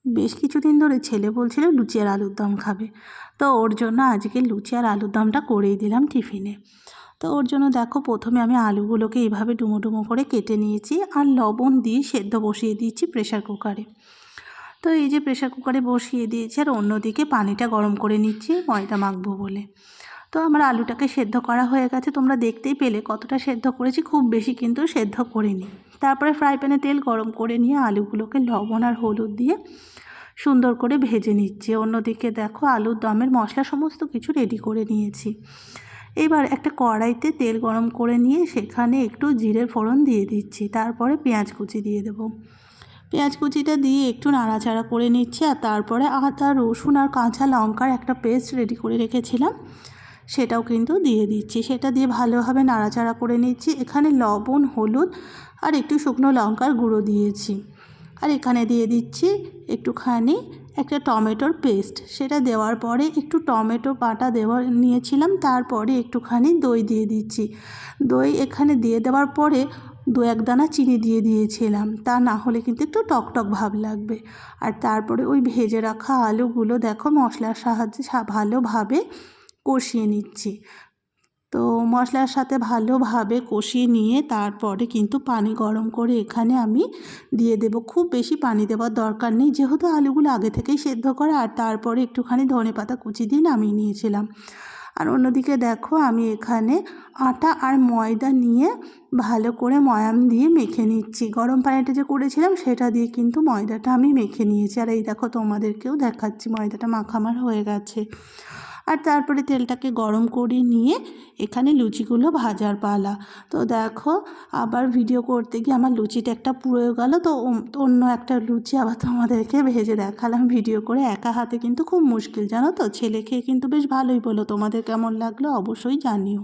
বেশ কিছুদিন ধরে ছেলে বলছিল লুচি আর আলুর দম খাবে, তো ওর জন্য আজকে লুচি আর আলুর দমটা করেই দিলাম টিফিনে। তো ওর জন্য দেখো প্রথমে আমি আলুগুলোকে এইভাবে ডুমো ডুমো করে কেটে নিয়েছি আর লবণ দিয়ে সেদ্ধ বসিয়ে দিয়েছি প্রেশার কুকারে। তো এই যে প্রেশার কুকারে বসিয়ে দিয়েছি আর অন্যদিকে পানিটা গরম করে নিচ্ছি ময়দা মাখবো বলে। তো আমার আলুটাকে সেদ্ধ করা হয়ে গেছে, তোমরা দেখতেই পেলে কতটা সেদ্ধ করেছি, খুব বেশি কিন্তু সেদ্ধ করিনি। তারপরে ফ্রাই প্যানে তেল গরম করে নিয়ে আলুগুলোকে লবণ আর হলুদ দিয়ে সুন্দর করে ভেজে নিচ্ছি। অন্যদিকে দেখো আলুর দমের মশলা সমস্ত কিছু রেডি করে নিয়েছি। এবার একটা কড়াইতে তেল গরম করে নিয়ে সেখানে একটু জিরের ফোড়ন দিয়ে দিচ্ছি, তারপরে পেঁয়াজ কুচি দিয়ে দেবো। পেঁয়াজ কুচিটা দিয়ে একটু নাড়াচাড়া করে নিচ্ছি আর তারপরে আদা রসুন আর কাঁচা লঙ্কার একটা পেস্ট রেডি করে রেখেছিলাম সেটাও কিন্তু দিয়ে দিচ্ছি। সেটা দিয়ে ভালোভাবে নাড়াচাড়া করে নিচ্ছি। এখানে লবণ হলুদ আর একটু শুকনো লঙ্কার গুঁড়ো দিয়েছি। আর এখানে দিয়ে দিচ্ছি একটুখানি একটা টমেটোর পেস্ট, সেটা দেওয়ার পরে একটু টমেটো বাটা নিয়েছিলাম, তারপরে একটুখানি দই দিয়ে দিচ্ছি। দই এখানে দিয়ে দেওয়ার পরে দু এক দানা চিনি দিয়ে দিয়েছিলাম, তা না হলে কিন্তু একটু টকটক ভাব লাগবে। আর তারপরে ওই ভেজে রাখা আলুগুলো দেখো মশলার সাহায্যে ভালোভাবে কষিয়ে নিচ্ছি। তো মশলার সাথে ভালোভাবে কষিয়ে নিয়ে তারপরে কিন্তু পানি গরম করে এখানে আমি দিয়ে দেব। খুব বেশি পানি দেওয়ার দরকার নেই, যেহেতু আলুগুলো আগে থেকেই সেদ্ধ করা। আর তারপরে একটুখানি ধনেপাতা কুচি দিয়ে নামিয়ে নিয়েছিলাম। আর অন্যদিকে দেখো আমি এখানে আটা আর ময়দা নিয়ে ভালো করে ময়াম দিয়ে মেখে নিচ্ছি। গরম পানিটা যে করেছিলাম সেটা দিয়ে কিন্তু ময়দাটা আমি মেখে নিয়েছি। আর এই দেখো তোমাদেরকেও দেখাচ্ছি ময়দাটা মাখা আমার হয়ে গেছে। আর তারপরে তেলটাকে গরম করে নিয়ে এখানে লুচিগুলো ভাজার পালা। তো দেখো আবার ভিডিও করতে গিয়ে আমার লুচিটা একটা পুড়ে গেল, তো অন্য একটা লুচি আবার তোমাদেরকে ভেজে দেখালাম ভিডিও করে। একা হাতে কিন্তু খুব মুশকিল জানো তো, ছেলে খেয়ে কিন্তু বেশ ভালোই বলো। তোমাদের কেমন লাগলো অবশ্যই জানিও।